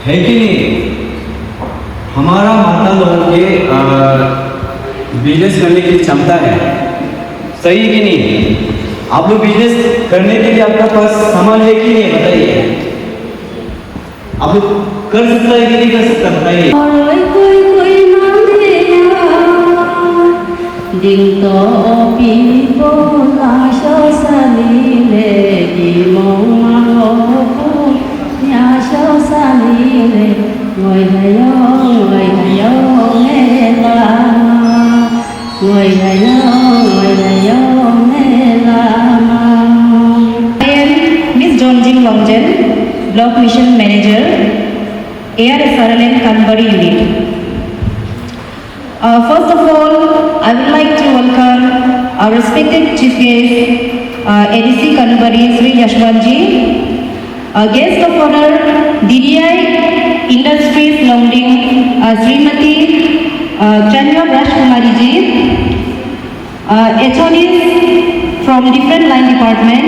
है कि नहीं? हमारा माता लोगों के बिजनेस करने की क्षमता है, सही है कि नहीं? आप लोग बिजनेस करने के लिए आपका पास सामान है कि नहीं बताइए? आप लोग कर सकता है कि नहीं कर सकता बताइए? đình tổ pi bố la sơ sa ni lệ đi mong ma hô phô nhà sơ sa ni lệ người hay yo nghe la người hay yo nghe la. I am Miss Donjing Longjen, Block Mission Manager, ARSRLM Kanbari Unit. First of all, I would like to welcome our respected Chief Guest, ADC Kanubari Sri Yashwanji, Guest of Honor, DDI Industries Longding, Srimati Chanya Rajkumari ji, HODs from different line department,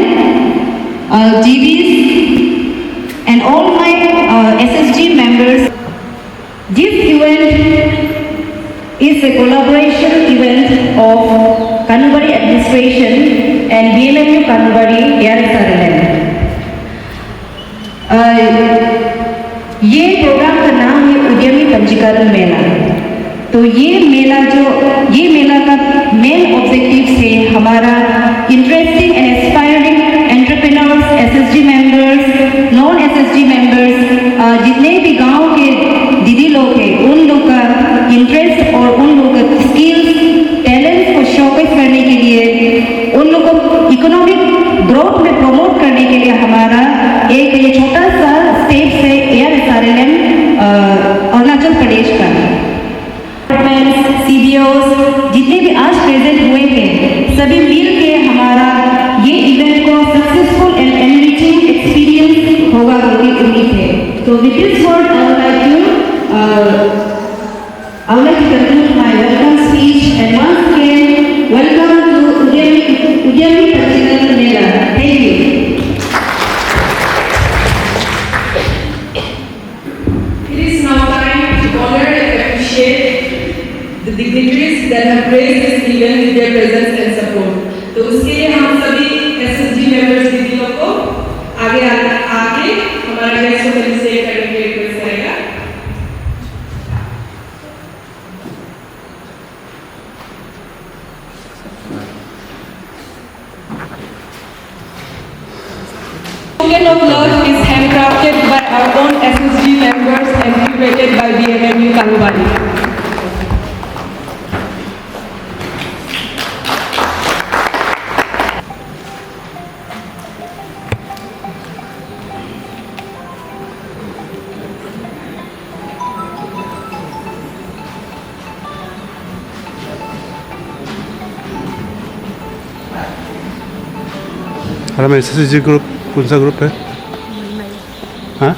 GBs, and all my SSG members. This event is a collaboration event of Kanubari Administration and BMMU Kanubari ARSRLM. ये programme का नाम है उद्यमी पंजीकरण मेला। तो ये मेला का main objective है हमारा interesting and aspiring entrepreneurs, SSG members, non SSG members, जितने भी गांव के दीदी लोग हैं उन लोग का इंटरेस्ट और उन लोगों का स्किल्स टैलेंट्स को शोकेस करने के लिए, उन लोगों को इकोनॉमिक ग्रोथ में प्रमोट करने के लिए हमारा एक ये छोटा सा स्टेप है ARSRLM अरुणाचल प्रदेश का। CBOs जितने भी आज प्रेजेंट हुए हैं सभी मिल के हमारा ये इवेंट को सक्सेसफुल एंड एनरिचिंग एक्सपीरियंस होगा उनकी उम्मीद है। तो with this word I would like to conclude my welcome speech and once again welcome to Udyami Panchikaran Mela. Thank you. It is now time to honor and appreciate the dignitaries that have graced this event with their presence and support. तो उसके लिए हम सभी SSG members दीदी लोग को आगे हमारे गेस्ट को फेलिसिटेट करने के लिए रिक्वेस्ट करेगा। Token of love is handcrafted by our own SSG members and curated by BMMU Kanubari. हमारा SSG ग्रुप कौन सा ग्रुप है? हाँ?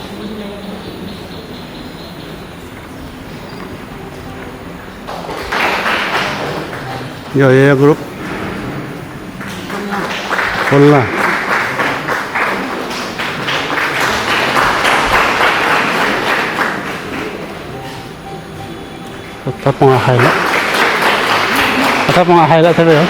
ये ग्रुप खोलना Tapong ahayla tayo.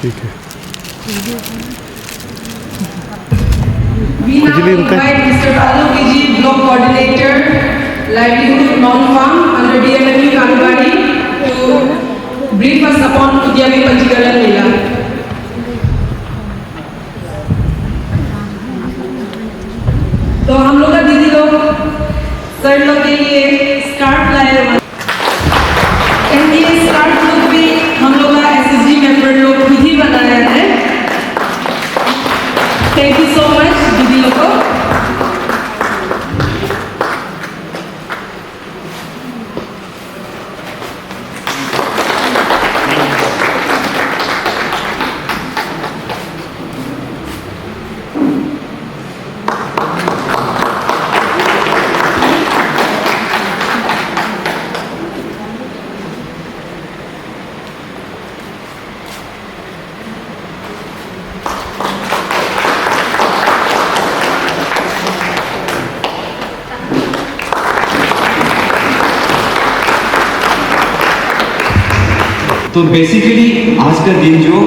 ठीक है। We now invite Mr. Balu Viji, Block Coordinator, Livelihood Non-Farm under BMMU Kanubari to brief us upon Udyami Panchikaran Mela. तो हम लोग का दीदी लोग सर लोग के लिए स्टार्ट लाए एंड ये स्टार्ट लोग भी हम लोग का SSG मेंबर लोग खुद ही बनाया है। थैंक यू सो मच दीदी लोग को। तो बेसिकली आज का दिन जो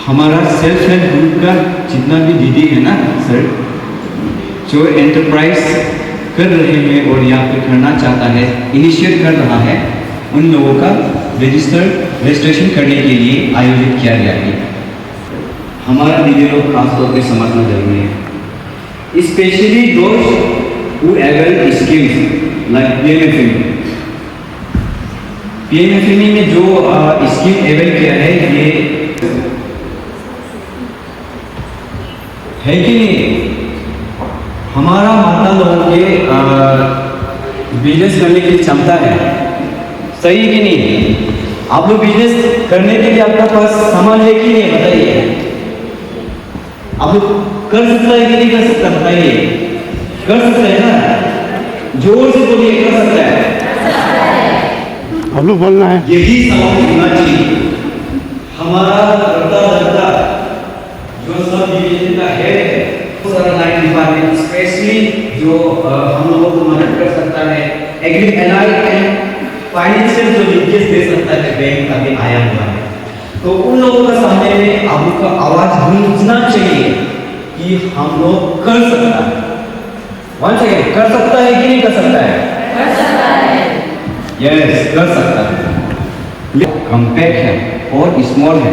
हमारा सेल्फ हेल्प ग्रुप का जितना भी दीदी है ना सर, जो एंटरप्राइज कर रहे हैं और यहाँ पे करना चाहता है, इनिशिएट कर रहा है, उन लोगों का रजिस्ट्रेशन करने के लिए आयोजित किया गया है। हमारा दीदी लोग खासतौर पे समझना जरूरी है, स्पेशली दोस्त who avail skills like PMFME में जो स्कीम एवेल किया है, ये है कि नहीं, हमारा माता लोगों के बिजनेस करने की क्षमता है, सही कि नहीं? आप लोग बिजनेस करने के लिए आपका पास सामान है कि नहीं, बताइए। आप लोग कर सकता है कि नहीं कर सकता, बताइए। कर सकता है ना, जोर से बोलिए, कर सकता है। हम लोग बोलना है, यही सवाल होना चाहिए। हमारा करता धरता जो सब डिवीजन का हेड है, सारा लाइन डिपार्टमेंट स्पेशली जो हम लोगों को मदद कर सकता है, एग्री एलाइड एंड फाइनेंशियल जो लिंकेज दे सकता है, बैंक का भी आया हुआ है। तो उन लोगों का सामने में आप लोग का आवाज गूंजना चाहिए कि हम लोग कर सकता है। वन सेकेंड, कर सकता है कि नहीं कर सकता है? कर सकता है। यस, कर सकता है। कॉम्पैक्ट है और स्मॉल है,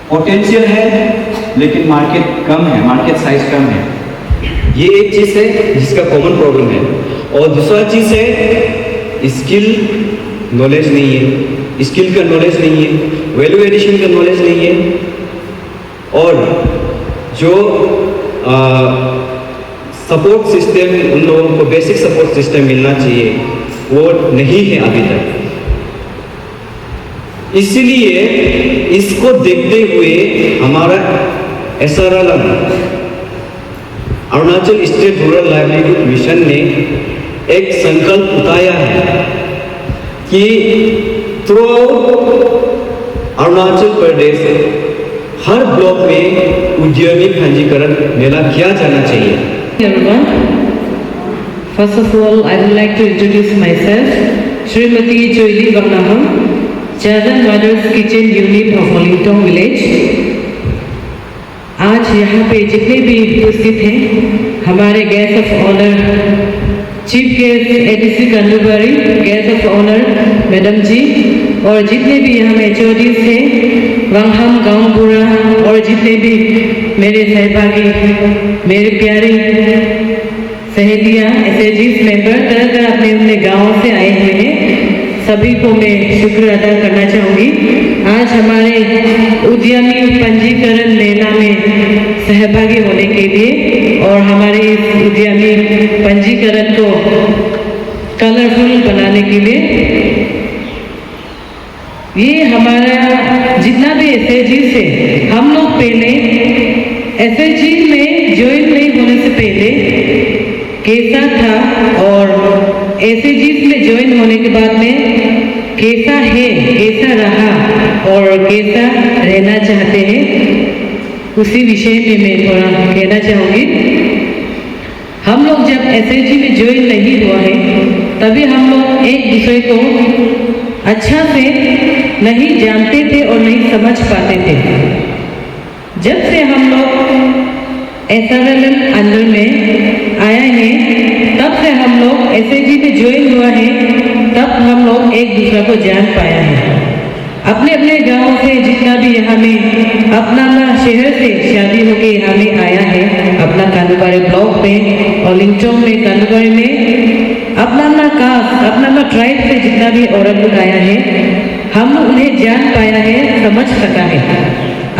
पोटेंशियल है लेकिन मार्केट कम है, मार्केट साइज कम है। ये एक चीज है जिसका कॉमन प्रॉब्लम है। और दूसरा चीज है स्किल नॉलेज नहीं है, स्किल का नॉलेज नहीं है, वैल्यू एडिशन का नॉलेज नहीं है, और जो सपोर्ट सिस्टम उन लोगों को बेसिक सपोर्ट सिस्टम मिलना चाहिए वो नहीं है अभी तक। इसलिए इसको देखते हुए हमारा SRL Arunachal state rural livelihood mission ने एक संकल्प उठाया है कि थ्रू अरुणाचल प्रदेश हर ब्लॉक में उद्यमी पंजीकरण मेला किया जाना चाहिए। Everyone, first of all, I would like to introduce myself, Srimati Joyli Bagnaham, Chadan Mothers Kitchen Unit of Wellington Village। आज यहाँ पे जितने भी उपस्थित हैं, हमारे guest of honour chief guest ADC Kanubari, guest of honour madam जी, और जितने भी यहाँ में HODs हैं, वांगहम गांव बुरा, और जितने भी मेरे सहभागी, मेरे प्यारे सहेलियाँ SHGs मेंबर तरह तरह अपने अपने गाँव से आए हुए हैं, सभी को मैं शुक्र अदा करना चाहूँगी। आज हमारे उद्यमी पंजीकरण मेला में सहभागी होने के लिए और हमारे इस उद्यमी पंजीकरण को कलरफुल बनाने के लिए, ये हमारा जितना भी SHGs है, हम लोग पहले SHG में ज्वाइन नहीं होने से पहले कैसा था और SHGs में ज्वाइन होने के बाद में कैसा है, कैसा रहा और कैसा रहना चाहते हैं, उसी विषय में मैं थोड़ा कहना चाहूँगी। हम लोग जब SHG में ज्वाइन नहीं हुआ है, तभी हम लोग एक दूसरे को अच्छा से नहीं जानते थे और नहीं समझ पाते थे। जब से हम लोग SRL अंडर में आए हैं, तब से हम लोग SHG में ज्वाइन हुआ है, तब हम लोग एक दूसरे को जान पाया है। अपने अपने गाँव से जितना भी यहाँ में अपना शहर से शादी होके यहाँ में आया है, अपना कांदुबारी ब्लॉक में और लिंगचोंग में कांदुबारी में अपना कास्ट, अपना ट्राइब से जितना भी औरत लोग आया है, हम उन्हें जान पाया है, समझ सका है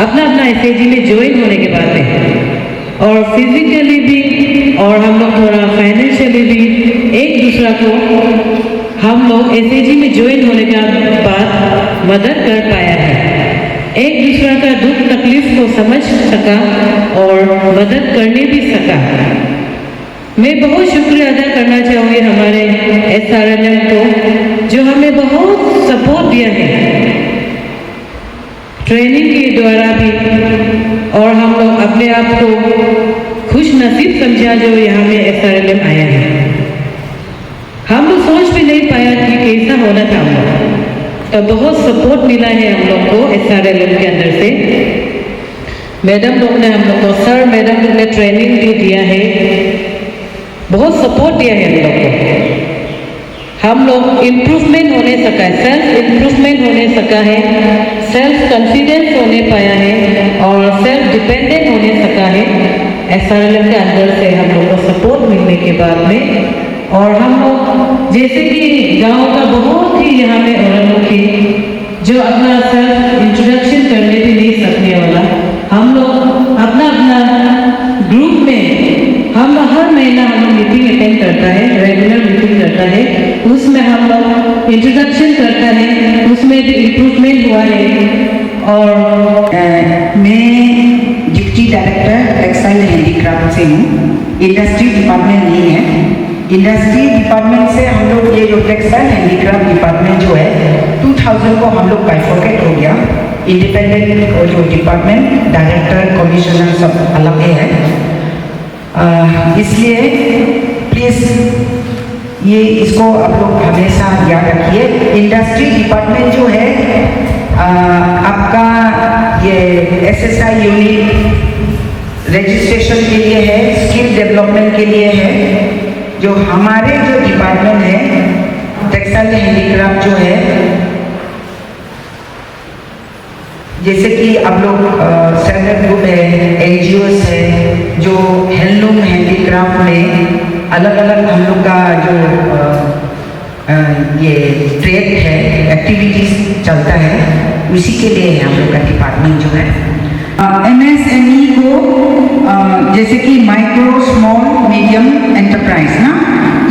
अपना SHG में ज्वाइन होने के बाद में। और फिजिकली भी और हम लोग थोड़ा फाइनेंशियली भी एक दूसरा को हम लोग SHG में ज्वाइन होने के बाद मदद कर पाया है, एक दूसरा का दुख तकलीफ को समझ सका और मदद करने भी सका। मैं बहुत शुक्रिया अदा करना चाहूँगी हमारे SRLM को, जो हमें बहुत सपोर्ट दिया है ट्रेनिंग के द्वारा भी, और हम लोग अपने आप को खुश नसीब समझा जो यहाँ में SRLM आया है। हम लोग सोच भी नहीं पाया कि कैसा होना था हम लोग। का बहुत सपोर्ट मिला है हम लोग को SRLM के अंदर से। मैडम लोग ने हम लोग को, सर मैडम लोग ने ट्रेनिंग भी दिया है, बहुत सपोर्ट दिया है हम लोग को। हम लोग इम्प्रूवमेंट होने सका है, सेल्फ इम्प्रूवमेंट होने सका है, सेल्फ कॉन्फिडेंस होने पाया है और सेल्फ डिपेंडेंट होने सका है SRLM के अंदर से हम लोग को सपोर्ट मिलने के बाद में। और हम लोग जैसे कि गांव का बहुत ही यहाँ में औरत लोग थी जो अपना सेल्फ इंट्रोडक्शन करने भी नहीं सकने वाला, हम लोग अपना अपना ग्रुप में हम हर महीना हम लोग मीटिंग अटेंड करता है, रेगुलर मीटिंग करता है, उसमें हम लोग इंट्रोडक्शन करता है, उसमें भी इम्प्रूवमेंट हुआ है। और मैं डिप्टी डायरेक्टर टेक्सटाइल हैंडीक्राफ्ट से हूँ, इंडस्ट्री डिपार्टमेंट नहीं है। इंडस्ट्री डिपार्टमेंट से हम लोग ये जो टेक्सटाइल हैंडीक्राफ्ट डिपार्टमेंट जो है 2000 को हम लोग बाइफोकेट हो गया, इंडिपेंडेंट और जो डिपार्टमेंट डायरेक्टर कमिश्नर सब अलग है। इसलिए प्लीज़ ये इसको आप लोग हमेशा याद रखिए। इंडस्ट्री डिपार्टमेंट जो है आपका ये SSI यूनिट रजिस्ट्रेशन के लिए है, स्किल डेवलपमेंट के लिए है। जो हमारे जो डिपार्टमेंट है टेक्सटाइल हैंडीक्राफ्ट जो है, जैसे कि आप लोग सेल्फ हेल्प ग्रुप है, NGOs है, जो हैंडलूम हैंडीक्राफ्ट में अलग अलग हम लोग का जो ये ट्रेड है, एक्टिविटीज चलता है, उसी के लिए है हम लोग का डिपार्टमेंट जो है। MSME को जैसे कि माइक्रो स्मॉल मीडियम एंटरप्राइज ना,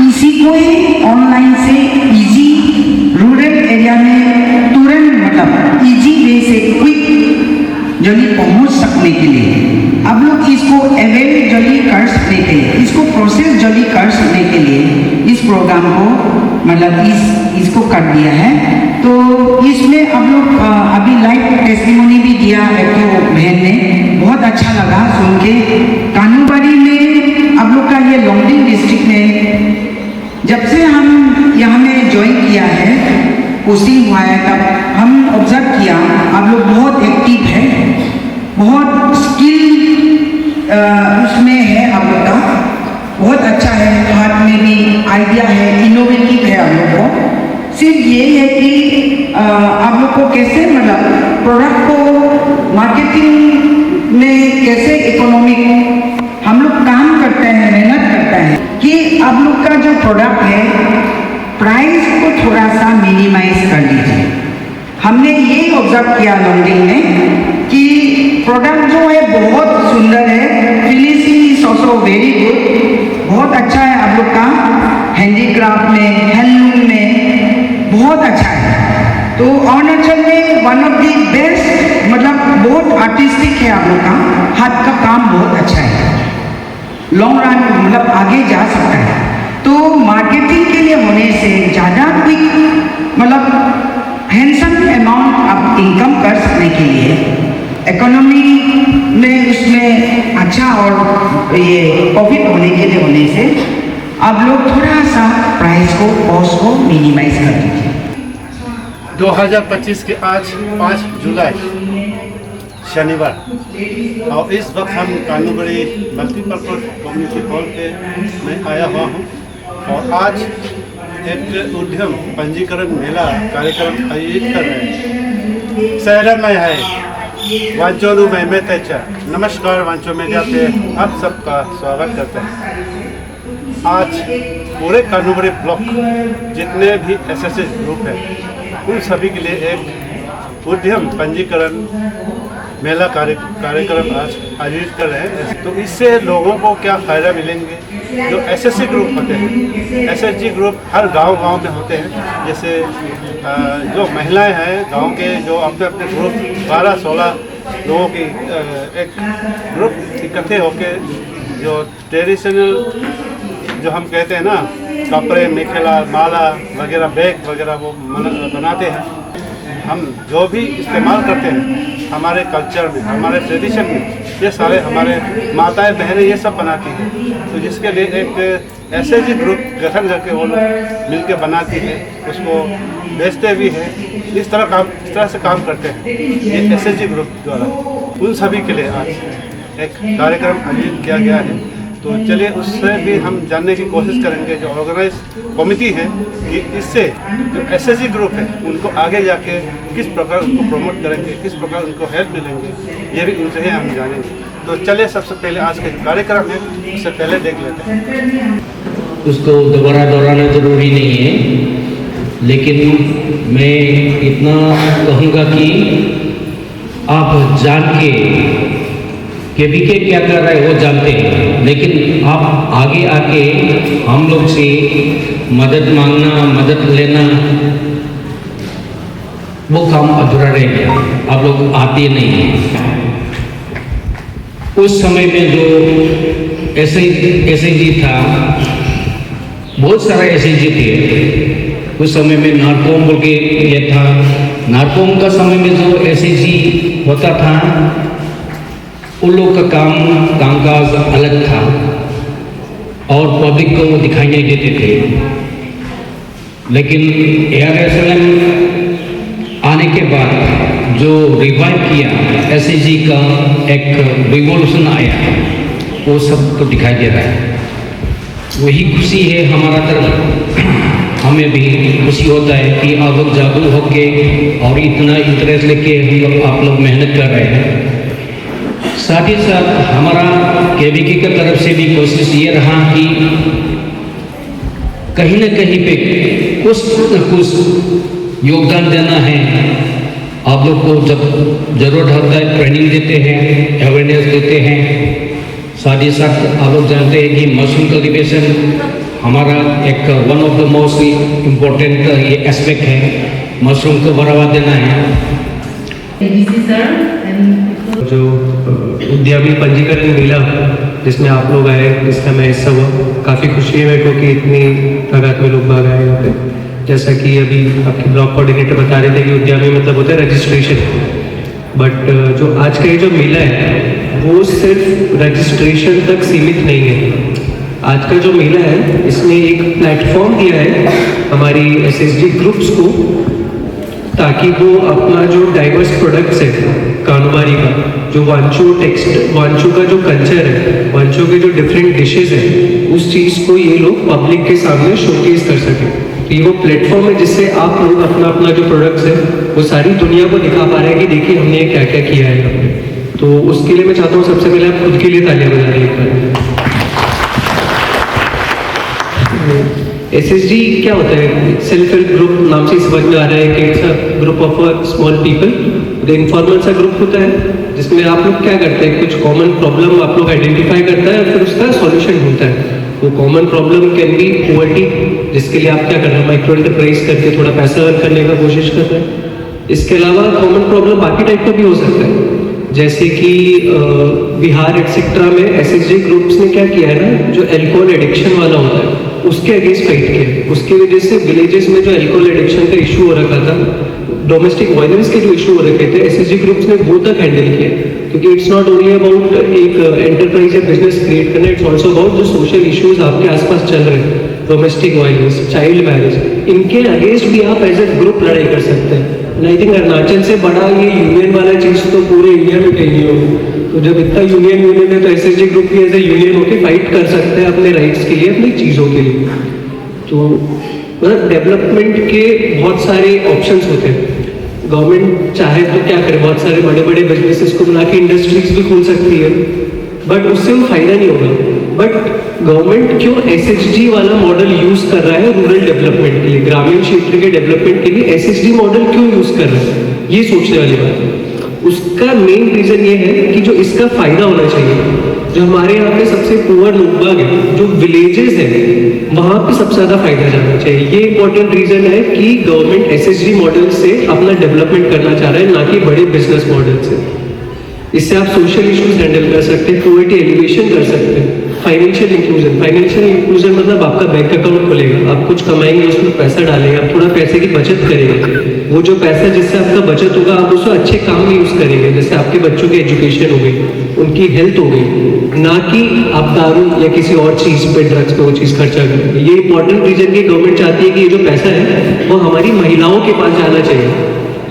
इसी को ही ऑनलाइन से इजी रूरल एरिया में तुरंत मतलब इजी वे से क्विक जल्दी पहुंच सकने के लिए आप लोग इसको अवेल जल्दी कर सकने के लिए, इसको प्रोसेस जल्दी कर सकने के लिए इस प्रोग्राम को मतलब इसको कर दिया है। तो इसमें आप लोग अभी लाइव टेस्टिमोनी भी दिया है तो बहन ने बहुत अच्छा लगा सुन के। कानूबारी में आप लोग का ये लोंगडिंग डिस्ट्रिक्ट में जब से हम यहाँ में ज्वाइन किया है, पोस्टिंग हुआ है, तब हम ऑब्जर्व किया आप लोग बहुत एक्टिव है, बहुत स्किल उसमें है आप लोग का, बहुत अच्छा है, हाथ में भी आइडिया है, इनोवेटिव है आप लोग को। सिर्फ ये है कि आप लोग को कैसे मतलब प्रोडक्ट को मार्केटिंग में कैसे इकोनॉमिक हम लोग काम करते हैं, मेहनत करते हैं कि आप लोग का जो प्रोडक्ट है प्राइस को थोड़ा सा मिनिमाइज कर लीजिए। हमने ये ऑब्जर्व किया लॉन्डिंग में कि प्रोडक्ट जो है बहुत सुंदर है, finishing is also very good, बहुत अच्छा है आप लोग का हैंडीक्राफ्ट में, हैंडलूम में बहुत अच्छा है। तो अरुणाचल में वन ऑफ दी बेस्ट मतलब बहुत आर्टिस्टिक है आप लोग का, हाथ का काम बहुत अच्छा है, लॉन्ग रन मतलब आगे जा सकता है। तो मार्केटिंग के लिए होने से ज़्यादा क्विक मतलब हैंडसम अमाउंट आप इनकम कर सकने के लिए इकोनॉमी में उसमें अच्छा और ये प्रॉफिट होने के लिए होने से आप लोग थोड़ा सा प्राइस को कॉस्ट को मिनिमाइज कर दीजिए। 2025 के आज 5 जुलाई शनिवार और इस वक्त हम कानूबड़ी मल्टीपर्पज़ कम्युनिटी हॉल पे मैं आया हुआ हूँ और आज एक उद्यम पंजीकरण मेला कार्यक्रम आयोजित कर रहे हैं। शहर में है वांचोलू में तेचा। नमस्कार वांचो मीडिया पे आप सबका स्वागत करते हैं। आज पूरे कानूबड़ी ब्लॉक जितने भी SSS ग्रुप हैं उन सभी के लिए एक उद्यम पंजीकरण मेला कार्यक्रम आज आयोजित कर रहे हैं। तो इससे लोगों को क्या फ़ायदा मिलेंगे, जो SSC ग्रुप होते हैं, SSG ग्रुप हर गांव में होते हैं। जैसे जो महिलाएं हैं गांव के, जो अपने अपने ग्रुप 12-16 लोगों की एक ग्रुप इकट्ठे होकर जो ट्रेडिशनल जो हम कहते हैं ना कपड़े, मेखेला, माला वगैरह, बैग वगैरह वो बनाते हैं। हम जो भी इस्तेमाल करते हैं हमारे कल्चर में, हमारे ट्रेडिशन में, ये सारे हमारे माताएं बहनें ये सब बनाती हैं। तो जिसके लिए एक एसएचजी ग्रुप गठन करके वो लोग मिल के बनाती है, उसको बेचते भी है। इस तरह से काम करते हैं ये एसएचजी ग्रुप द्वारा। उन सभी के लिए आज एक कार्यक्रम आयोजित किया गया है। तो चलिए उससे भी हम जानने की कोशिश करेंगे जो ऑर्गेनाइज कमेटी है कि इससे जो एसएचजी ग्रुप है उनको आगे जाके किस प्रकार उनको प्रमोट करेंगे, किस प्रकार उनको हेल्प मिलेंगे, ये भी उनसे ही हम जानेंगे। तो चलिए सबसे पहले आज का जो कार्यक्रम है उससे पहले देख लेते हैं। उसको दोबारा दोहराना ज़रूरी नहीं है, लेकिन मैं इतना कहूँगा कि आप जान के केबीके क्या कर रहा है वो जानते हैं, लेकिन आप आगे आके हम लोग से मदद मांगना, मदद लेना, वो काम अधूरा रह गया। आप लोग आते नहीं हैं। उस समय में जो एसएचजी था, बहुत सारा एसएचजी थे। उस समय में नारकोम बोल के ये था। नारकोम का समय में जो एसएचजी होता था उन लोग का कामकाज अलग था और पब्लिक को वो दिखाई नहीं देते थे। लेकिन ARSLM आने के बाद जो रिवाइव किया एसएचजी का एक रिवॉल्यूशन आया, वो सबको दिखाई दे रहा है। वही खुशी है हमारा तरफ। हमें भी खुशी होता है कि आप लोग जागरूक होके और इतना इंटरेस्ट लेके हम लोग आप लोग मेहनत कर रहे हैं। साथ ही साथ हमारा केबीके की तरफ से भी कोशिश ये रहा कि कहीं न कहीं पे कुछ न कुछ योगदान देना है। आप लोग को जब ज़रूरत होता है ट्रेनिंग देते हैं, अवेयरनेस देते हैं। साथ ही साथ आप लोग जानते हैं कि मशरूम कल्टीवेशन हमारा एक one of the most important ये एस्पेक्ट है। मशरूम को बढ़ावा देना है। जो उद्यमी पंजीकरण मेला जिसमें आप लोग आए, जिसका मैं हिस्सा हुआ, काफ़ी खुशी है मेरे को कि इतनी तादाद में लोग भाग आए यहाँ पे। जैसा कि अभी आपके ब्लॉक कोऑर्डिनेटर बता रहे थे कि उद्यमी मतलब होता है रजिस्ट्रेशन, बट जो आज का ये जो मेला है वो सिर्फ रजिस्ट्रेशन तक सीमित नहीं है। आज का जो मेला है इसने एक प्लेटफॉर्म दिया है हमारी एसएचजी ग्रुप्स को, ताकि वो अपना जो डाइवर्स प्रोडक्ट्स है कानूबारी का, जो वांचो का जो कल्चर है, वांचो के जो डिफरेंट डिशेज है, उस चीज़ को ये लोग पब्लिक के सामने शोकेस कर सके। तो ये वो प्लेटफॉर्म है जिससे आप लोग अपना अपना जो प्रोडक्ट्स है वो सारी दुनिया को दिखा पा रहे हैं कि देखिए हमने क्या क्या किया है हमने। तो उसके लिए मैं चाहता हूँ सबसे पहले आप खुद के लिए तालियां बजा रहे हैं। एसएचजी क्या होता है? सेल्फ हेल्प ग्रुप नाम से समझ में आ रहा है कि it's a group of small people. Informal सा ग्रुप होता है जिसमें आप लोग क्या करते हैं, कुछ कॉमन प्रॉब्लम आप लोग आइडेंटिफाई करता है और फिर उसका सॉल्यूशन ढूंढता है। वो common problem can be poverty, जिसके लिए आप क्या कर रहे हैं, माइक्रो एंटरप्राइज करके थोड़ा पैसा अर्न करने का कोशिश कर रहे हैं। इसके अलावा कॉमन प्रॉब्लम बाकी टाइप का भी हो सकता है, जैसे कि बिहार एक्सेट्रा में एसएचजी ग्रुप्स ने क्या किया है ना, जो एल्कोहल एडिक्शन वाला होता है उसके अगेंस्ट फाइट किया। उसकी वजह से विलेजेस में जो एल्कोहल एडिक्शन का इशू हो रखा था, डोमेस्टिक वायलेंस के जो इशू हो रखे थे, एसएचजी ग्रुप्स ने वो तक हैंडल किया। क्योंकि इट्स नॉट ओनली अबाउट एक एंटरप्राइज या बिजनेस क्रिएट करना, इट्स ऑल्सो अबाउट जो सोशल इश्यूज आपके आसपास चल रहे हैं, डोमेस्टिक वायलेंस, चाइल्ड मैरिज, इनके अगेंस्ट भी आप एज ए ग्रुप लड़ाई कर सकते हैं। आई थिंक अरुणाचल से बड़ा ये यूनियन वाला चीज़ तो पूरे इंडिया में कहीं नहीं होगी। तो जब इतना यूनियन है तो एसएचजी ग्रुप भी एज ए यूनियन होकर फाइट कर सकते हैं अपने राइट्स के लिए, अपनी चीज़ों के लिए। तो मतलब डेवलपमेंट के बहुत सारे ऑप्शंस होते हैं। गवर्नमेंट चाहे तो क्या करे, बहुत सारे बड़े बड़े बिजनेसेस को बुला के इंडस्ट्रीज भी खोल सकती है, बट उससे वो फायदा नहीं होगा। बट गवर्नमेंट क्यों एसएचजी वाला मॉडल यूज कर रहा है रूरल डेवलपमेंट के लिए, ग्रामीण क्षेत्र के डेवलपमेंट के लिए एसएचजी मॉडल क्यों यूज कर रहा है, ये सोचने वाली बात है। उसका मेन रीजन ये है कि जो इसका फायदा होना चाहिए, जो हमारे यहाँ पे सबसे पुअर लोग हैं, जो विलेजेस हैं, वहाँ पे सबसे ज्यादा फायदा जाना चाहिए। ये इंपॉर्टेंट रीजन है कि गवर्नमेंट एसएचजी मॉडल से अपना डेवलपमेंट करना चाह रहा है, ना कि बड़े बिजनेस मॉडल से। इससे आप सोशल इश्यूज हैंडल कर सकते हैं, पॉवर्टी एलिवेशन कर सकते हैं, फाइनेंशियल इंक्लूजन मतलब आपका बैंक अकाउंट खुलेगा, आप कुछ कमाएंगे, उसमें पैसा डालेंगे, आप थोड़ा पैसे की बचत करेंगे। वो जो पैसा जिससे आपका बचत होगा आप उसको अच्छे काम में यूज करेंगे, जैसे आपके बच्चों की एजुकेशन हो गई, उनकी हेल्थ हो गई, ना कि आप दारू या किसी और चीज़ पे, ड्रग्स पे वो चीज़ खर्चा करेंगे। ये इंपॉर्टेंट रीजन की गवर्नमेंट चाहती है कि ये जो पैसा है वो हमारी महिलाओं के पास जाना चाहिए।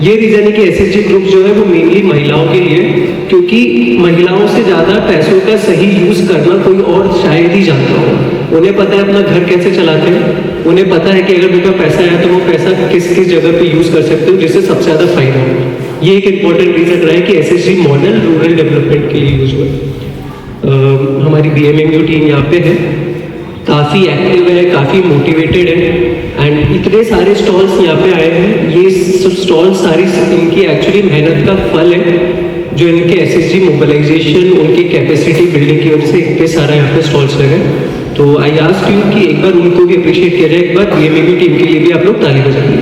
ये रीजन है कि एसएचजी ग्रुप जो है वो मेनली महिलाओं के लिए, क्योंकि महिलाओं से ज़्यादा पैसों का सही यूज़ करना कोई और शायद ही जानता हो। उन्हें पता है अपना घर कैसे चलाते हैं, उन्हें पता है कि अगर उनका पैसा है तो वो पैसा किस किस जगह पे यूज़ कर सकते हो जिससे सबसे ज़्यादा फायदा हो। ये एक इंपॉर्टेंट रीजन रहा है कि एसएचजी मॉडल रूरल डेवलपमेंट के लिए यूज हुआ। हमारी बीएमएमयू टीम यहाँ पे है, काफ़ी एक्टिव है, काफ़ी मोटिवेटेड है, एंड इतने सारे स्टॉल्स यहाँ पे आए हैं। ये स्टॉल सारी इनकी एक्चुअली मेहनत का फल है, जो इनके एसएचजी मोबिलाइजेशन, उनकी कैपेसिटी बिल्डिंग की वजह से इतने सारा यहाँ पे स्टॉल्स लगे। तो आई आस्क यू कि एक बार उनको भी अप्रिशिएट किया जाए, एक बार बीएमएमयू टीम के लिए भी आप लोग ताली बजाइए।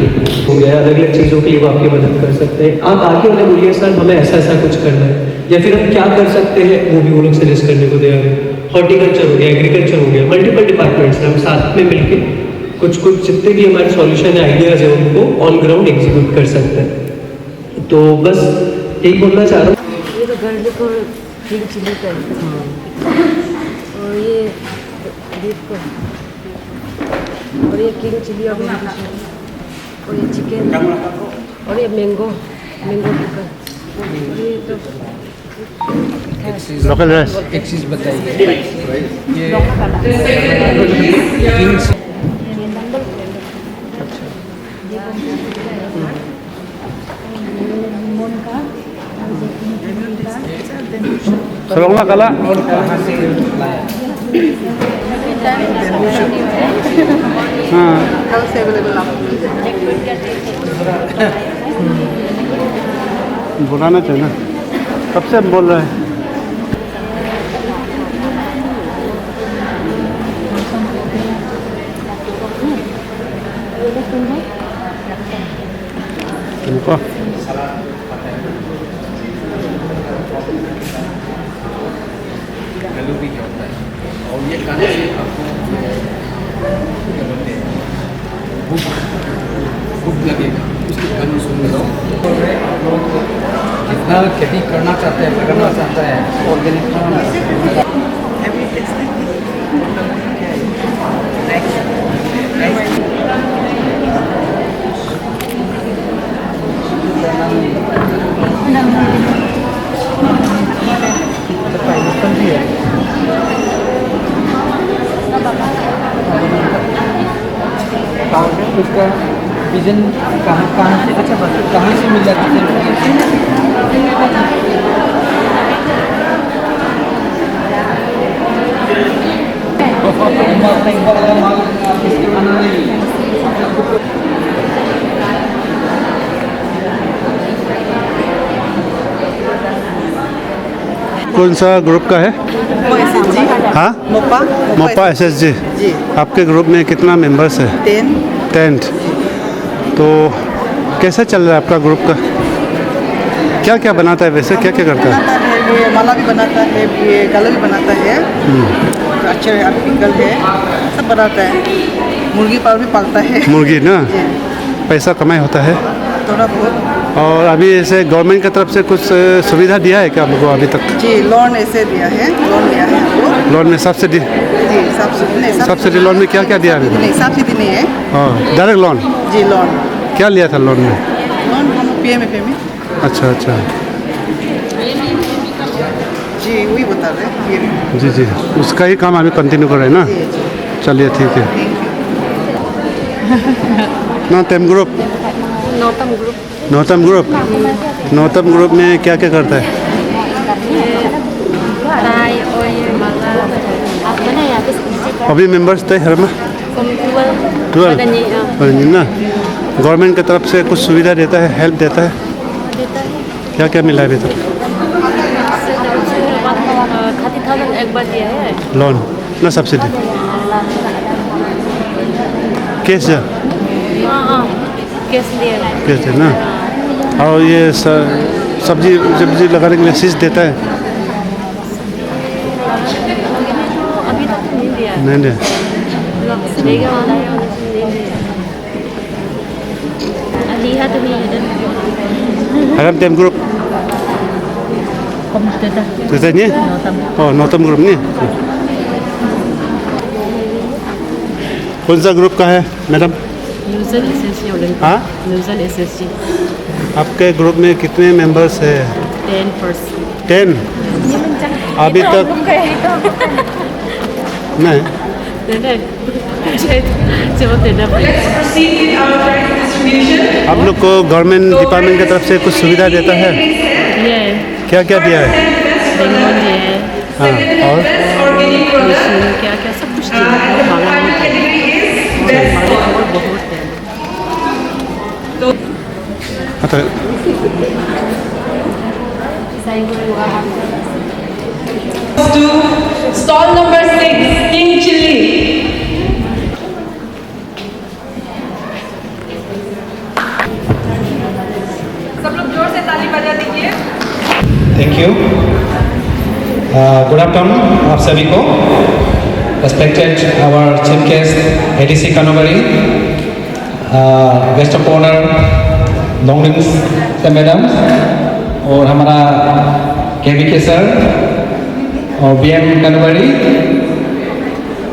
हो गया, अलग अलग चीज़ों के लिए वो आपकी मदद कर सकते हैं। आप आके उन्हें बोलिए सर हमें ऐसा ऐसा कुछ करना है, या फिर हम क्या कर सकते हैं, वो भी वो लोग सजेस्ट करने को तैयार है। हॉर्टिकल्चर हो गया, एग्रीकल्चर हो गया, मल्टीपल डिपार्टमेंट्स हैं, हम साथ में मिलके कुछ कुछ जितने भी हमारे सॉल्यूशन आइडियाज है उनको ऑन ग्राउंड एग्जीक्यूट कर सकते हैं। तो बस यही बोलना चाह रहा हूँ। ये तो गार्लिक और ग्रीन चिली का है, और ये बीफ का, और ये किंग चिली और और ये चिकन, और ये मैंगो टिक्का, और ये तो लोकल राइस। एक चीज़ बताइए, ये सलोंगा कला और कहाँ से लाया? हाँ बुलाना चाहिए ना, कब से हम बोल रहे हैं। उनको आलू भी क्या होता है, और ये खाने से आपको भूख लगेगा, उसकी कहानी सुन लो। आप लोग जितना खेती करना चाहते हैं, करना चाहता है ऑर्गेनिक उसका विजन कहाँ से, अच्छा कहाँ से मिला कौन सा ग्रुप का है? हाँ मोपा एसएचजी। आपके ग्रुप में कितना मेंबर्स है? 10। तो कैसा चल रहा है आपका ग्रुप का? क्या क्या बनाता है वैसे, क्या क्या करता है? ये माला भी बनाता है, ये गला भी बनाता है, अच्छे आर्टिकल है, सब बनाता है। मुर्गी भी पालता है। मुर्गी ना, पैसा कमाई होता है थोड़ा बहुत। और अभी ऐसे गवर्नमेंट की तरफ से कुछ सुविधा दिया है क्या आप लोगों को अभी तक? जी लोन ऐसे दिया है, लोन लिया है हमको। लोन में सब्सिडी? जी सब्सिडी लोन में क्या क्या दिया अभी? नहीं सब्सिडी नहीं है। हाँ डायरेक्ट लोन? जी लोन। क्या लिया था लोन में? लोन हम पीएमएफए में। अच्छा जी वही बता रहे हैं। जी उसका ही काम अभी कंटिन्यू कर रहे हैं ना? चलिए ठीक है। नौतम ग्रुप? नौतम ग्रुप में क्या क्या करता है? अभी मेंबर्स थे हर में 12 ना। गवर्नमेंट की तरफ से कुछ सुविधा देता है, हेल्प देता है? क्या क्या मिला है अभी तक? लोन ना सब्सिडी? कैश जा? कैश है ना। और ये सब्जी लगाने के लिए सीज देता है? अभी तक नहीं दिया। नहीं दिया। lihat ini Alam Time Group? Teta ni? Oh, नौतम group नहीं? कौन सा ग्रुप का है मैडम? न्यूज़ल SSG Olympic. हाँ? न्यूज़ल एसएसजी। आपके ग्रुप में कितने मेंबर्स है? 10 पर्सन। 10? अभी तक नहीं। Let's proceed with our prize distribution. आप लोग को गवर्नमेंट डिपार्टमेंट की तरफ से कुछ सुविधा देता है? ये क्या क्या दिया है? बेंगल ये है। हाँ, और Organic product. क्या क्या सब कुछ दिया है। And the final category is best और बहुत है। अच्छा, to stall number 6, King Chili. सब लोग जोर से ताली बजा दीजिए। Thank you. गुड आफ्टरनून आप सभी को। Respected our chief guest ADC Kanubari, guest of honour Longding madam और हमारा केवीके सर और बीएम कानोबरी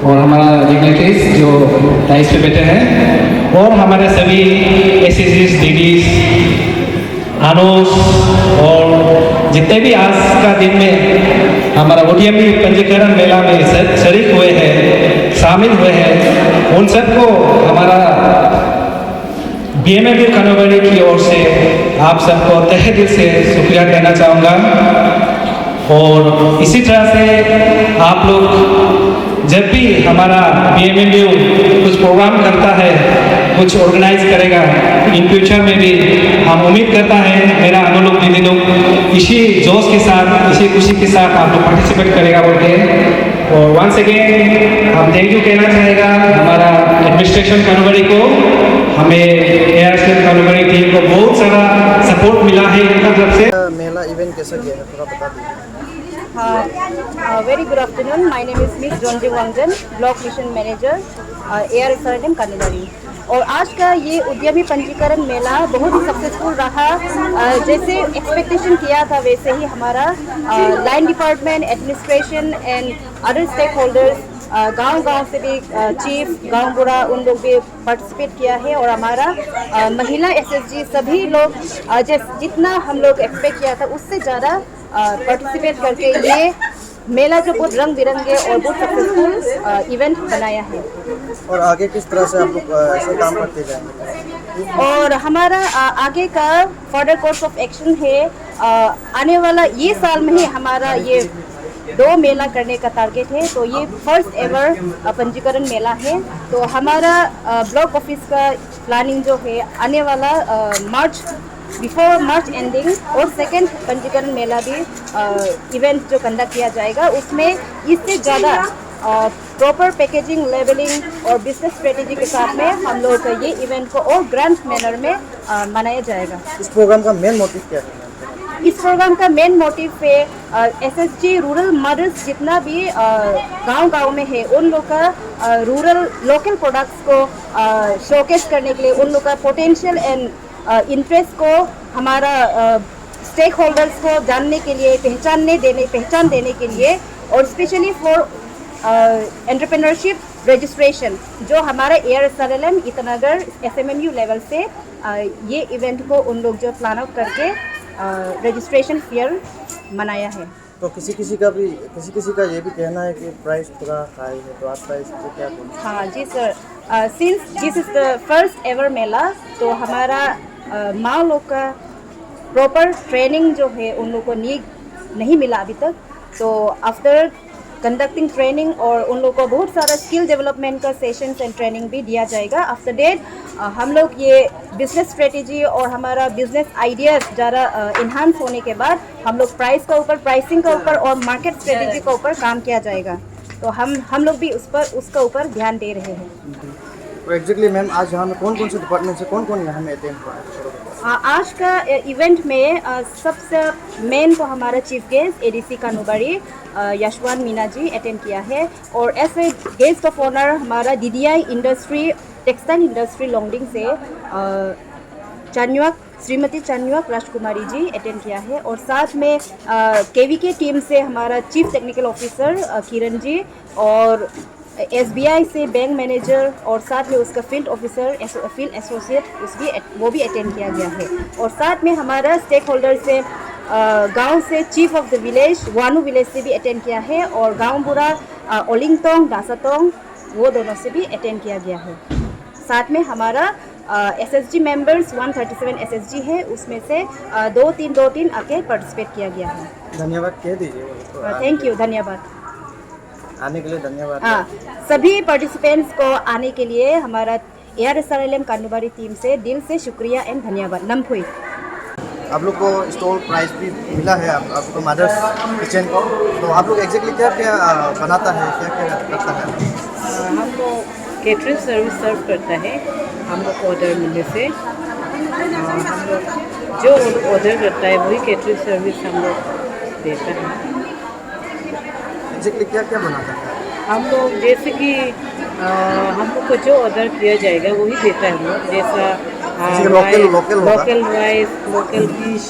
और हमारा डिग्निटरीज जो डाइस पे बैठे हैं और हमारे सभी एसएसजीज दीदीज आनोस और जितने भी आज का दिन में हमारा ओडीएमई पंजीकरण मेला में शरीक हुए हैं, शामिल हुए हैं, उन सबको हमारा बीएमएबी कानोबरी की ओर से आप सबको तहे दिल से शुक्रिया कहना चाहूँगा। और इसी तरह से आप लोग जब भी हमारा बीएमएबी कुछ प्रोग्राम करता है, कुछ ऑर्गेनाइज करेगा, इन फ्यूचर में भी हम उम्मीद करता है मेरा अनुलोक दीदी लोग इसी जोश के साथ, इसी खुशी के साथ आप लोग पार्टिसिपेट करेगा बोल के। और वंस अगेन हम थैंक यू कहना चाहेगा हमारा एडमिनिस्ट्रेशन कानोबरी को, हमें एयरस्टेल कानोबरी टीम को बहुत सारा सपोर्ट मिला है इनका तरफ से। मेला इवेंट कैसा गया है थोड़ा बता दीजिए। Very good afternoon. My name is Miss Jonji Wangjan, Block Mission Manager, ARSRM कानोबरी। और आज का ये उद्यमी पंजीकरण मेला बहुत ही सक्सेसफुल रहा। जैसे एक्सपेक्टेशन किया था वैसे ही हमारा line department, administration and other stakeholders, गांव-गांव से भी चीफ, गांव बुरा उन लोग भी पार्टिसिपेट किया है। और हमारा महिला एसएसजी सभी लोग जितना हम लोग एक्सपेक्ट किया था उससे ज़्यादा पार्टिसिपेट करके ये मेला जो बहुत रंग बिरंगे और बहुत सक्सेसफुल इवेंट बनाया है। और आगे किस तरह से आप लोग ऐसे काम करते जाएंगे? और हमारा आगे का फर्दर कोर्स ऑफ एक्शन है, आने वाला ये साल में ही हमारा ये 2 मेला करने का टारगेट है। तो ये फर्स्ट एवर पंजीकरण मेला है। तो हमारा ब्लॉक ऑफिस का प्लानिंग जो है आने वाला मार्च, बिफोर मार्च एंडिंग और सेकेंड पंजीकरण मेला भी इवेंट जो कंडक्ट किया जाएगा उसमें इससे ज़्यादा प्रॉपर पैकेजिंग, लेबलिंग और बिजनेस स्ट्रेटेजी के साथ में हम लोग ये इवेंट को और ग्रैंड मैनर में मनाया जाएगा। इस प्रोग्राम का मेन मोटिव क्या है? इस प्रोग्राम का मेन मोटिव है एसएसजी रूरल मदर्स जितना भी गांव-गांव में है उन लोग का रूरल लोकल प्रोडक्ट्स को शोकेस करने के लिए, उन लोग का पोटेंशियल एंड इंटरेस्ट को हमारा स्टेक होल्डर्स को जानने के लिए, पहचान देने के लिए और स्पेशली फॉर एंटरप्रेन्योरशिप रजिस्ट्रेशन जो हमारा ARSRLM ईटानगर SMMU लेवल से ये इवेंट को उन लोग जो प्लान आउट करके रजिस्ट्रेशन फेयर मनाया है। तो किसी का ये भी कहना है कि प्राइस थोड़ा हाई है, तो आप प्राइस को क्या बोलेंगे? हाँ जी sir, since this is the first ever mela तो हमारा माँ लोग का प्रॉपर ट्रेनिंग जो है उन लोग को नहीं मिला अभी तक। तो आफ्टर कंडक्टिंग ट्रेनिंग और उन लोग को बहुत सारा स्किल डेवलपमेंट का सेशंस एंड ट्रेनिंग भी दिया जाएगा। आफ्टर डेट हम लोग ये बिजनेस स्ट्रेटेजी और हमारा बिजनेस आइडियाज ज़्यादा इन्हांस होने के बाद हम लोग प्राइसिंग का ऊपर और मार्केट स्ट्रेटेजी का ऊपर काम किया जाएगा। तो हम लोग भी उसका ऊपर ध्यान दे रहे हैं। तो एग्जैक्टली मैम आज यहाँ में कौन से डिपार्टमेंट से कौन यहाँ में अटेंड हुआ है? आज का इवेंट में सबसे मेन तो हमारा chief guest ADC Kanubari Yashwant Meena ji attend किया है। और as a guest of honour हमारा DDI industry, textile industry Longding से चान्युक श्रीमती चान्युक राजकुमारी जी अटेंड किया है। और साथ में केवीके टीम से हमारा chief technical officer Kiran ji और SBI से बैंक मैनेजर और साथ में उसका फील्ड ऑफिसर फील्ड एसोसिएट वो भी अटेंड किया गया है। और साथ में हमारा स्टेक होल्डर से गांव से chief of the village Wanu village से भी अटेंड किया है और गांव बुरा ओलिंगतोंग दासातोंग वो दोनों से भी अटेंड किया गया है। साथ में हमारा SSG मेंबर्स 137 SSG है, उसमें से 2-3 आके पार्टिसिपेट किया गया है। धन्यवाद कह दीजिए। थैंक यू, धन्यवाद आने के लिए धन्यवाद। हाँ, सभी पार्टिसिपेंट्स को आने के लिए हमारा ARSRLM कानुबारी टीम से दिल से शुक्रिया एंड धन्यवाद। नमपुई आप लोग को स्टॉल प्राइस भी मिला है आपको मदर्स किचन को, तो आप लोग एग्जैक्टली क्या क्या बनाता है, क्या क्या करता है? हम लोग केटरिंग सर्विस सर्व करता है। हम लोग ऑर्डर मिलने से हम लोग जो ऑर्डर करता है वही केटरिंग सर्विस हम लोग देता है। एग्जैक्टली क्या क्या बनाता है? हम लोग जैसे कि हम लोग को जो ऑर्डर किया जाएगा वही देता है हम लोग, जैसा लोकल राइस, लोकल फिश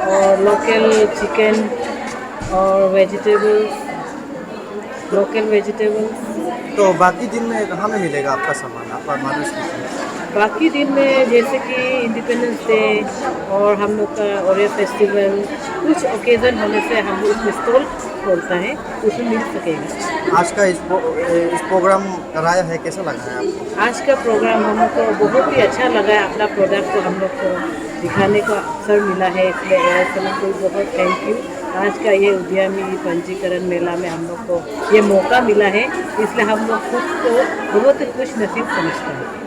और लोकल चिकन और वेजिटेबल्स, लोकल वेजिटेबल्स। तो बाकी दिन में कहाँ में मिलेगा आपका सामान, आपका मदर्स किचन? बाकी दिन में जैसे कि इंडिपेंडेंस डे और हम लोग का ओरिया फेस्टिवल, कुछ ओकेज़न होने से हम लोग उसमें स्टॉल खोलता है, उसमें मिल सकेगा। आज का इस प्रोग्राम कराया है, कैसा लगा है आपको? आज का प्रोग्राम हम लोग को बहुत ही अच्छा लगा है। अपना प्रोडक्ट को हम लोग को दिखाने का अवसर मिला है, इसलिए ARSLM को बहुत थैंक यू। आज का ये उद्यमी पंजीकरण मेला में हम लोग को ये मौका मिला है, इसलिए हम लोग खुद को बहुत ही खुश नसीब समझते हैं।